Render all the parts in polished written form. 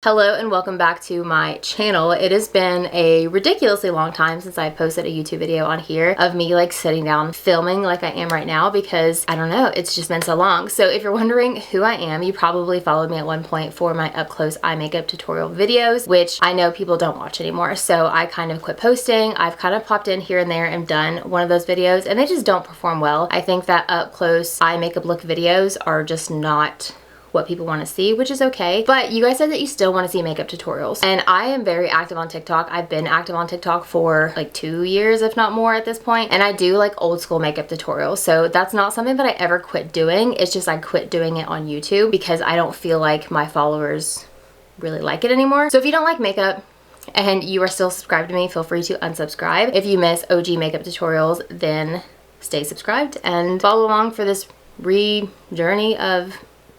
Hello and welcome back to my channel. It has been a ridiculously long time since I posted a YouTube video on here of me like sitting down filming like I am right now because I don't know, it's just been so long. So if you're wondering who I am, you probably followed me at one point for my up close eye makeup tutorial videos, which I know people don't watch anymore. So I kind of quit posting. I've kind of popped in here and there and done one of those videos and they just don't perform well. I think that up close eye makeup look videos are just not what people want to see, which is okay. But you guys said that you still want to see makeup tutorials. And I am very active on TikTok. I've been active on TikTok for like 2 years, if not more at this point. And I do like old school makeup tutorials. So that's not something that I ever quit doing. It's just I quit doing it on YouTube because I don't feel like my followers really like it anymore. So if you don't like makeup, and you are still subscribed to me, feel free to unsubscribe. If you miss OG makeup tutorials, then stay subscribed and follow along for this journey of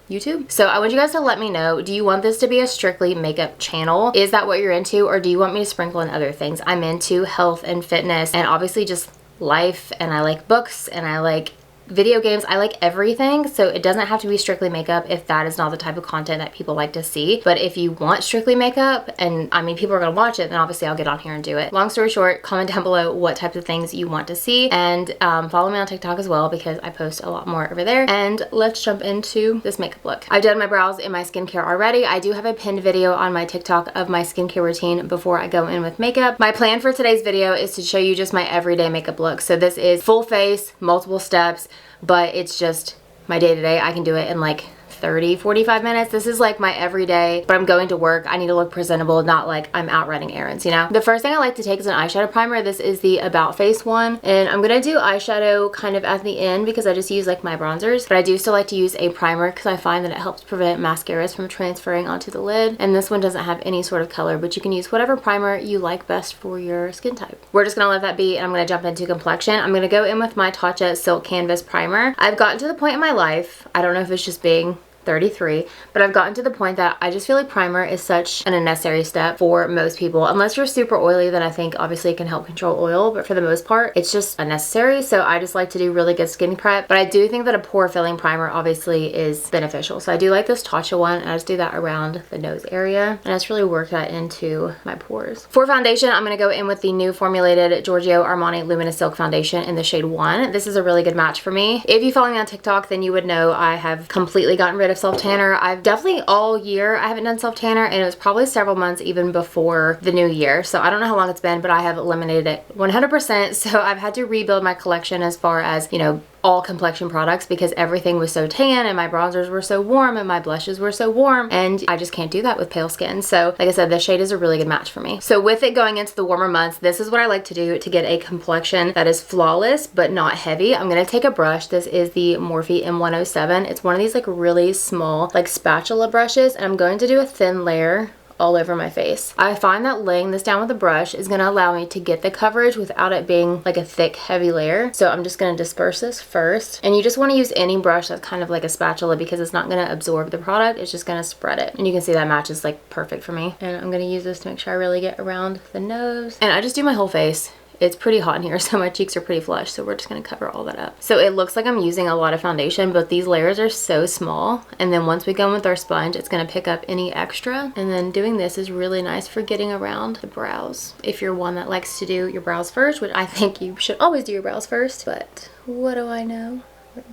YouTube. So I want you guys to let me know, do you want this to be a strictly makeup channel? Is that what you're into, or do you want me to sprinkle in other things? I'm into health and fitness and obviously just life, and I like books and I like video games. I like everything, so it doesn't have to be strictly makeup if that is not the type of content that people like to see. But if you want strictly makeup, and I mean people are gonna watch it, then obviously I'll get on here and do it. Long story short, comment down below what types of things you want to see, and follow me on TikTok as well because I post a lot more over there. And let's jump into this makeup look. I've done my brows and my skincare already. I do have a pinned video on my TikTok of my skincare routine before I go in with makeup. My plan for today's video is to show you just my everyday makeup look. So this is full face, multiple steps, but it's just my day-to-day. I can do it in like 30-45 minutes. This is like my everyday, but I'm going to work. I need to look presentable, not like I'm out running errands, you know? The first thing I like to take is an eyeshadow primer. This is the About Face one, and I'm gonna do eyeshadow kind of at the end because I just use like my bronzers, but I do still like to use a primer because I find that it helps prevent mascaras from transferring onto the lid. And this one doesn't have any sort of color, but you can use whatever primer you like best for your skin type. We're just gonna let that be, and I'm gonna jump into complexion. I'm gonna go in with my Tatcha Silk Canvas Primer. I've gotten to the point in my life, I don't know if it's just being 33, but I've gotten to the point that I just feel like primer is such an unnecessary step for most people. Unless you're super oily, then I think obviously it can help control oil, but for the most part it's just unnecessary. So I just like to do really good skin prep, but I do think that a pore filling primer obviously is beneficial. So I do like this Tatcha one, and I just do that around the nose area, and I just really work that into my pores. For foundation, I'm going to go in with the new formulated Giorgio Armani Luminous Silk Foundation in the shade 1. This is a really good match for me. If you follow me on TikTok, then you would know I have completely gotten rid of self-tanner. I've definitely all year I haven't done self-tanner, and it was probably several months even before the new year. So I don't know how long it's been, but I have eliminated it 100%. So I've had to rebuild my collection as far as, you know, all complexion products because everything was so tan and my bronzers were so warm and my blushes were so warm, and I just can't do that with pale skin. So like I said, this shade is a really good match for me. So with it going into the warmer months, this is what I like to do to get a complexion that is flawless but not heavy. I'm going to take a brush. This is the Morphe M107. It's one of these like really small like spatula brushes, and I'm going to do a thin layer all over my face. I find that laying this down with a brush is going to allow me to get the coverage without it being like a thick, heavy layer. So I'm just going to disperse this first. And you just want to use any brush that's kind of like a spatula because it's not going to absorb the product. It's just going to spread it. And you can see that matches like perfect for me. And I'm going to use this to make sure I really get around the nose. And I just do my whole face. It's pretty hot in here, so my cheeks are pretty flushed, so we're just gonna cover all that up. So it looks like I'm using a lot of foundation, but these layers are so small. And then once we go in with our sponge, it's gonna pick up any extra. And then doing this is really nice for getting around the brows. If you're one that likes to do your brows first, which I think you should always do your brows first, but what do I know?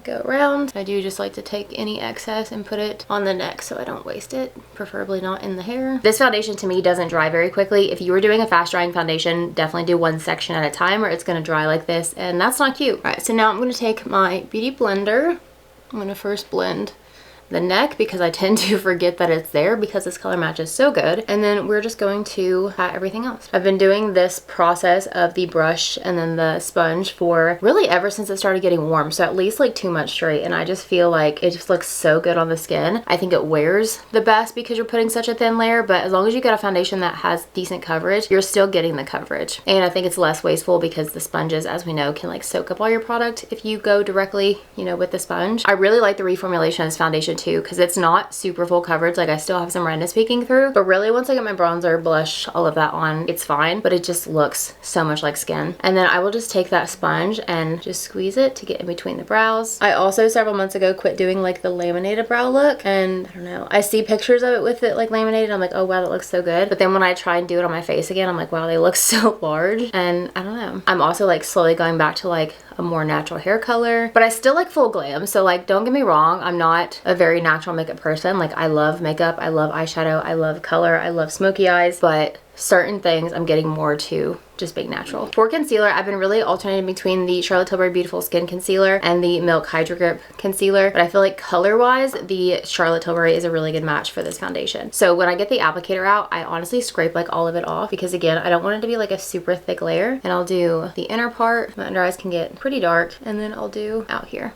Go around. I do just like to take any excess and put it on the neck so I don't waste it, preferably not in the hair. This foundation to me doesn't dry very quickly. If you were doing a fast drying foundation, definitely do one section at a time or it's going to dry like this, and that's not cute. All right, so now I'm going to take my beauty blender. I'm going to first blend the neck because I tend to forget that it's there because this color match is so good, and then we're just going to pat everything else. I've been doing this process of the brush and then the sponge for really ever since it started getting warm, so at least like 2 months straight, and I just feel like it just looks so good on the skin. I think it wears the best because you're putting such a thin layer, but as long as you get a foundation that has decent coverage, you're still getting the coverage. And I think it's less wasteful because the sponges, as we know, can like soak up all your product if you go directly, you know, with the sponge. I really like the reformulation of this foundation too, because it's not super full coverage. Like I still have some redness peeking through, but really once I get my bronzer, blush, all of that on, it's fine, but it just looks so much like skin. And then I will just take that sponge and just squeeze it to get in between the brows. I also several months ago quit doing like the laminated brow look, and I don't know, I see pictures of it with it like laminated, I'm like, oh wow, that looks so good. But then when I try and do it on my face again, I'm like, wow, they look so large. And I don't know, I'm also like slowly going back to like a more natural hair color, but I still like full glam. So like, don't get me wrong, I'm not a very natural makeup person. Like I love makeup, I love eyeshadow, I love color, I love smoky eyes, but certain things I'm getting more to just being natural. For concealer, I've been really alternating between the Charlotte Tilbury Beautiful Skin Concealer and the Milk Hydro Grip Concealer, but I feel like color-wise, the Charlotte Tilbury is a really good match for this foundation. So when I get the applicator out, I honestly scrape like all of it off because again, I don't want it to be like a super thick layer. And I'll do the inner part, my under eyes can get pretty dark, and then I'll do out here.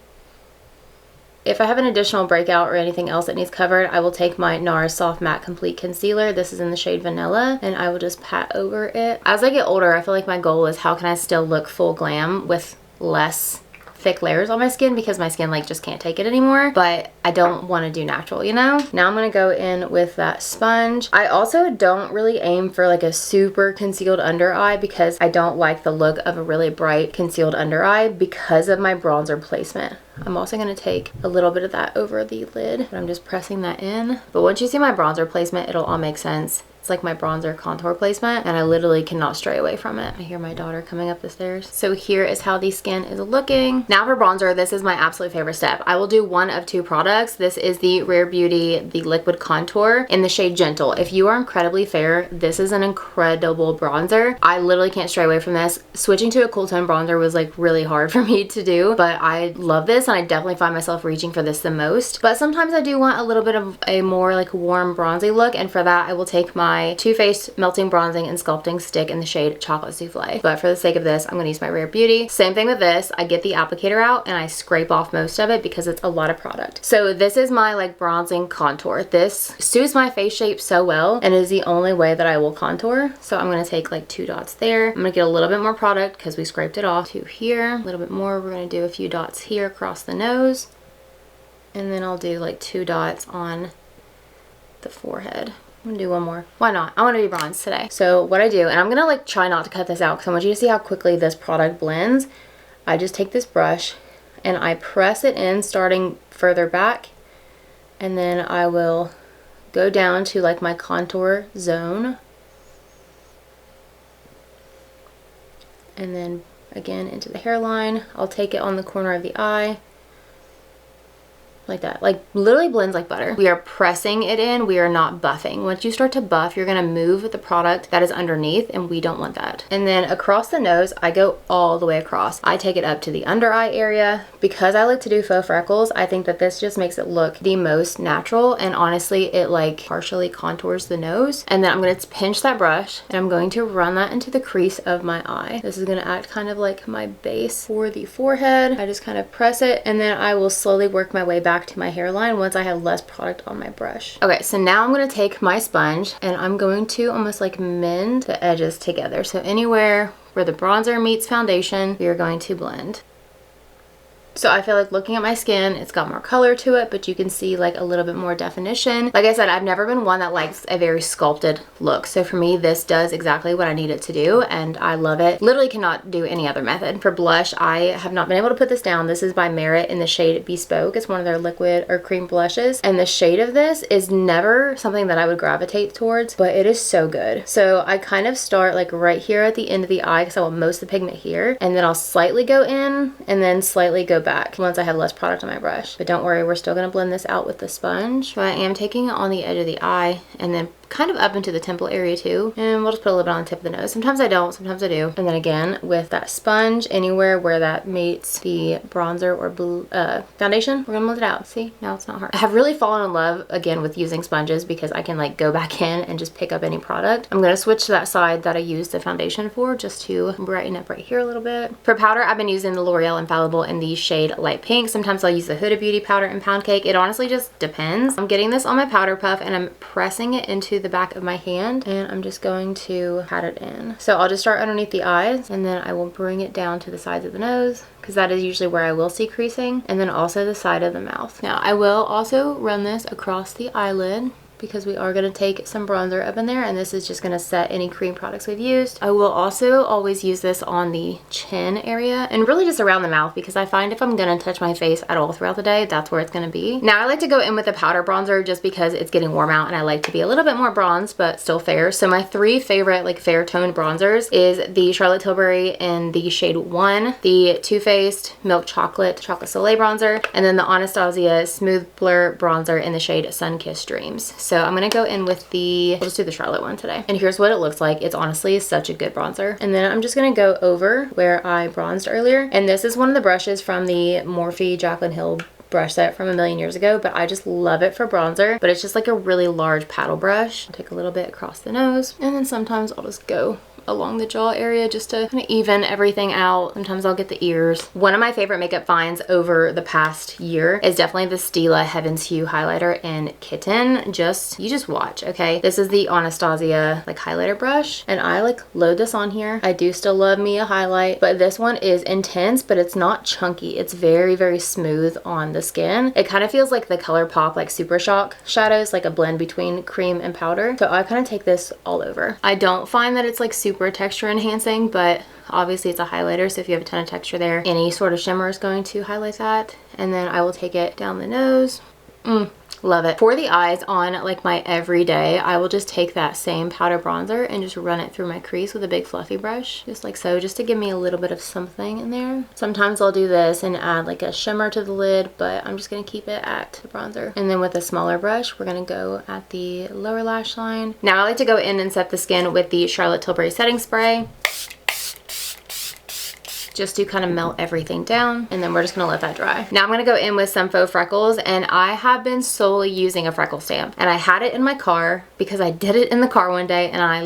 If I have an additional breakout or anything else that needs covered, I will take my NARS Soft Matte Complete Concealer. This is in the shade Vanilla, and I will just pat over it. As I get older, I feel like my goal is how can I still look full glam with less thick layers on my skin, because my skin like just can't take it anymore, but I don't want to do natural, you know? Now I'm gonna go in with that sponge. I also don't really aim for like a super concealed under eye because I don't like the look of a really bright concealed under eye because of my bronzer placement. I'm also going to take a little bit of that over the lid, but I'm just pressing that in. But once you see my bronzer placement, it'll all make sense. It's like my bronzer contour placement, and I literally cannot stray away from it. I hear my daughter coming up the stairs. So here is how the skin is looking. Now for bronzer, this is my absolute favorite step. I will do one of two products. This is the Rare Beauty, the Liquid Contour in the shade Gentle. If you are incredibly fair, this is an incredible bronzer. I literally can't stray away from this. Switching to a cool tone bronzer was like really hard for me to do, but I love this, and I definitely find myself reaching for this the most. But sometimes I do want a little bit of a more like warm bronzy look, and for that I will take my Too Faced Melting Bronzing and Sculpting Stick in the shade Chocolate Souffle. But for the sake of this, I'm going to use my Rare Beauty. Same thing with this. I get the applicator out and I scrape off most of it because it's a lot of product. So this is my like bronzing contour. This suits my face shape so well and is the only way that I will contour. So I'm going to take like 2 dots there. I'm going to get a little bit more product because we scraped it off. 2 here, a little bit more. We're going to do a few dots here across the nose. And then I'll do like 2 dots on the forehead. I'm gonna do one more. Why not? I want to be bronze today. So what I do, and I'm gonna like try not to cut this out because I want you to see how quickly this product blends. I just take this brush and I press it in starting further back, and then I will go down to like my contour zone, and then again into the hairline. I'll take it on the corner of the eye. Like that, like literally blends like butter. We are pressing it in, we are not buffing. Once you start to buff, you're gonna move the product that is underneath, and we don't want that. And then across the nose, I go all the way across. I take it up to the under eye area. Because I like to do faux freckles, I think that this just makes it look the most natural, and honestly, it like partially contours the nose. And then I'm gonna pinch that brush, and I'm going to run that into the crease of my eye. This is gonna act kind of like my base for the forehead. I just kind of press it, and then I will slowly work my way back to my hairline once I have less product on my brush. Okay, so now I'm going to take my sponge and I'm going to almost like mend the edges together. So anywhere where the bronzer meets foundation, we are going to blend. So I feel like looking at my skin, it's got more color to it, but you can see like a little bit more definition. Like I said, I've never been one that likes a very sculpted look. So for me, this does exactly what I need it to do, and I love it. Literally cannot do any other method. For blush, I have not been able to put this down. This is by Merit in the shade Bespoke. It's one of their liquid or cream blushes. And the shade of this is never something that I would gravitate towards, but it is so good. So I kind of start like right here at the end of the eye because I want most of the pigment here. And then I'll slightly go in and then slightly go back once I have less product on my brush. But don't worry, we're still going to blend this out with the sponge. So I am taking it on the edge of the eye and then kind of up into the temple area too, and we'll just put a little bit on the tip of the nose. Sometimes I don't, sometimes I do. And then again with that sponge, anywhere where that meets the bronzer or blue foundation, we're gonna blend it out. See, now it's not hard. I have really fallen in love again with using sponges because I can like go back in and just pick up any product. I'm gonna switch to that side that I used the foundation for just to brighten up right here a little bit. For powder, I've been using the L'Oreal Infallible in the shade Light Pink. Sometimes I'll use the Huda Beauty powder in Pound Cake. It honestly just depends. I'm getting this on my powder puff and I'm pressing it into the back of my hand and I'm just going to pat it in. So I'll just start underneath the eyes and then I will bring it down to the sides of the nose, because that is usually where I will see creasing, and then also the side of the mouth. Now I will also run this across the eyelid, because we are going to take some bronzer up in there, and this is just going to set any cream products we've used. I will also always use this on the chin area and really just around the mouth, because I find if I'm going to touch my face at all throughout the day, that's where it's going to be. Now I like to go in with a powder bronzer just because it's getting warm out and I like to be a little bit more bronzed but still fair. So my 3 favorite like fair toned bronzers is the Charlotte Tilbury in the shade 1, the Too Faced Milk Chocolate Soleil bronzer, and then the Anastasia Smooth Blur bronzer in the shade Sunkissed Dreams. So I'm gonna go in with we'll just do the Charlotte one today. And here's what it looks like. It's honestly such a good bronzer. And then I'm just gonna go over where I bronzed earlier. And this is one of the brushes from the Morphe Jaclyn Hill brush set from a million years ago, but I just love it for bronzer. But it's just like a really large paddle brush. I'll take a little bit across the nose, and then sometimes I'll just go along the jaw area just to kind of even everything out. Sometimes I'll get the ears. One of my favorite makeup finds over the past year is definitely the Stila Heaven's Hue highlighter in Kitten. You just watch, okay? This is the Anastasia like highlighter brush, and I like load this on here. I do still love me a highlight, but this one is intense, but it's not chunky. It's very, very smooth on the skin. It kind of feels like the ColourPop like Super Shock shadows, like a blend between cream and powder. So I kind of take this all over. I don't find that it's like super texture enhancing, but obviously it's a highlighter, so if you have a ton of texture there, any sort of shimmer is going to highlight that. And then I will take it down the nose. Love it. For the eyes on like my everyday, I will just take that same powder bronzer and just run it through my crease with a big fluffy brush, just like so, just to give me a little bit of something in there. Sometimes I'll do this and add like a shimmer to the lid, but I'm just gonna keep it at the bronzer. And then with a smaller brush, we're gonna go at the lower lash line. Now I like to go in and set the skin with the Charlotte Tilbury setting spray, just to kind of melt everything down, and then we're just gonna let that dry. Now I'm gonna go in with some faux freckles, and I have been solely using a freckle stamp, and I had it in my car because I did it in the car one day and I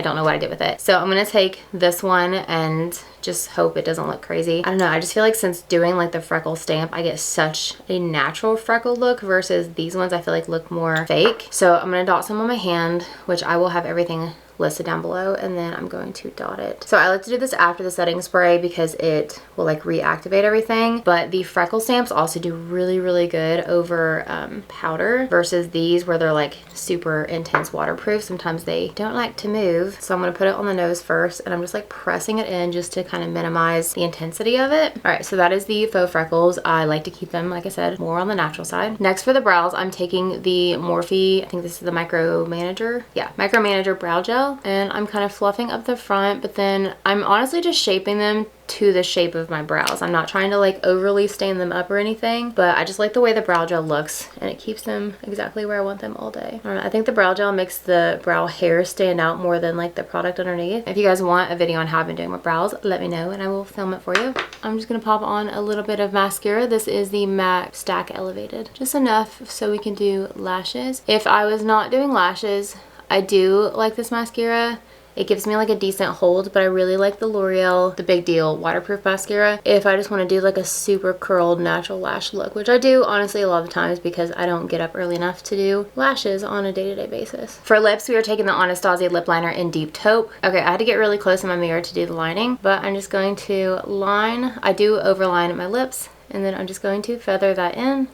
don't know what I did with it. So I'm gonna take this one and just hope it doesn't look crazy. I don't know, I just feel like since doing like the freckle stamp, I get such a natural freckle look versus these ones I feel like look more fake. So I'm gonna dot some on my hand, which I will have everything listed down below, and then I'm going to dot it. So I like to do this after the setting spray because it will like reactivate everything, but the freckle stamps also do really, really good over powder versus these where they're like super intense waterproof. Sometimes they don't like to move. So I'm gonna put it on the nose first, and I'm just like pressing it in just to kind of minimize the intensity of it. All right, so that is the faux freckles. I like to keep them, like I said, more on the natural side. Next for the brows, I'm taking the Morphe, I think this is the Micro Manager. Yeah, Micro Manager Brow Gel. And I'm kind of fluffing up the front, but then I'm honestly just shaping them to the shape of my brows. I'm not trying to like overly stain them up or anything, but I just like the way the brow gel looks, and it keeps them exactly where I want them all day. I don't know, I think the brow gel makes the brow hair stand out more than like the product underneath. If you guys want a video on how I've been doing with brows, let me know and I will film it for you. I'm just gonna pop on a little bit of mascara. This is the MAC Stack Elevated. Just enough so we can do lashes. If I was not doing lashes, I do like this mascara. It gives me like a decent hold, but I really like the L'Oreal The Big Deal waterproof mascara if I just want to do like a super curled natural lash look, which I do honestly a lot of times because I don't get up early enough to do lashes on a day-to-day basis. For lips, we are taking the Anastasia lip liner in Deep Taupe. Okay, I had to get really close in my mirror to do the lining, but I'm just going to line. I do overline my lips, and then I'm just going to feather that in.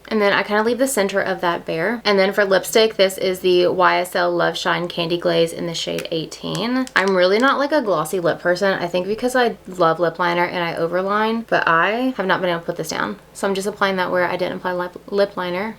And then I kind of leave the center of that bare. And then for lipstick, this is the YSL Love Shine Candy Glaze in the shade 18. I'm really not like a glossy lip person. I think because I love lip liner and I overline, but I have not been able to put this down. So I'm just applying that where I didn't apply lip liner.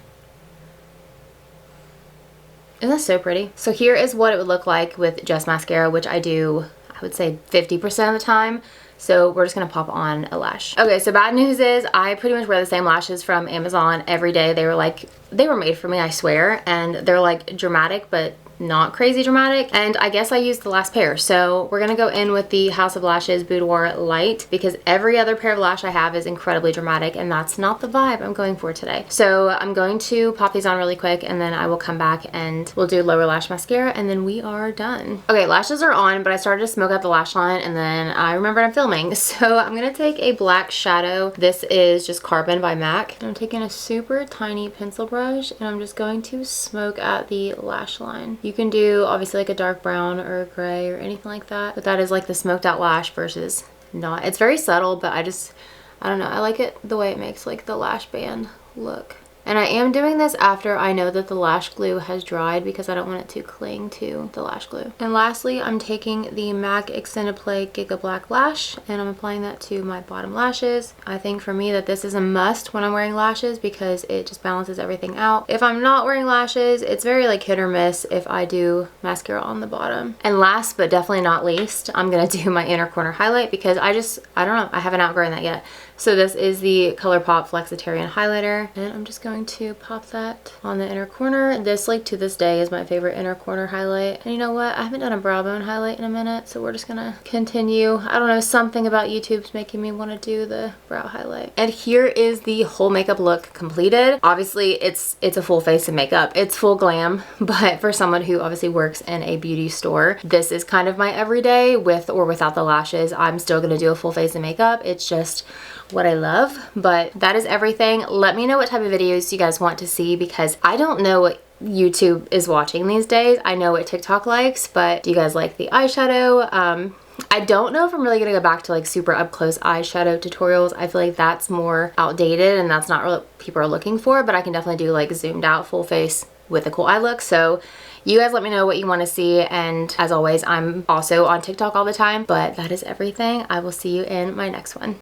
Isn't that so pretty? So here is what it would look like with just mascara, which I do, I would say 50% of the time. So we're just gonna pop on a lash. Okay, so bad news is I pretty much wear the same lashes from Amazon every day. They were made for me, I swear. And they're like dramatic, but not crazy dramatic. And I guess I used the last pair. So we're gonna go in with the House of Lashes Boudoir Light because every other pair of lash I have is incredibly dramatic and that's not the vibe I'm going for today. So I'm going to pop these on really quick and then I will come back and we'll do lower lash mascara and then we are done. Okay, lashes are on, but I started to smoke out the lash line and then I remembered I'm filming. So I'm gonna take a black shadow. This is just Carbon by MAC. I'm taking a super tiny pencil brush and I'm just going to smoke out the lash line. You can do obviously like a dark brown or a gray or anything like that, but that is like the smoked out lash versus not. It's very subtle, but I don't know, I like it the way it makes like the lash band look. And I am doing this after I know that the lash glue has dried because I don't want it to cling to the lash glue. And lastly, I'm taking the MAC Extended Play Giga Black Lash and I'm applying that to my bottom lashes. I think for me that this is a must when I'm wearing lashes because it just balances everything out. If I'm not wearing lashes, it's very like hit or miss if I do mascara on the bottom. And last but definitely not least, I'm gonna do my inner corner highlight because I don't know, I haven't outgrown that yet. So this is the ColourPop Flexitarian highlighter and I'm just going to pop that on the inner corner. This like to this day is my favorite inner corner highlight. And you know what? I haven't done a brow bone highlight in a minute, so we're just gonna continue. I don't know, something about YouTube's making me want to do the brow highlight. And here is the whole makeup look completed. Obviously it's a full face of makeup. It's full glam, but for someone who obviously works in a beauty store, this is kind of my everyday with or without the lashes. I'm still gonna do a full face of makeup. It's just what I love, but that is everything. Let me know what type of videos you guys want to see because I don't know what YouTube is watching these days. I know what TikTok likes, but do you guys like the eyeshadow? I don't know if I'm really gonna go back to like super up close eyeshadow tutorials. I feel like that's more outdated and that's not really what people are looking for, but I can definitely do like zoomed out full face with a cool eye look. So you guys let me know what you want to see, and as always, I'm also on TikTok all the time, but that is everything. I will see you in my next one.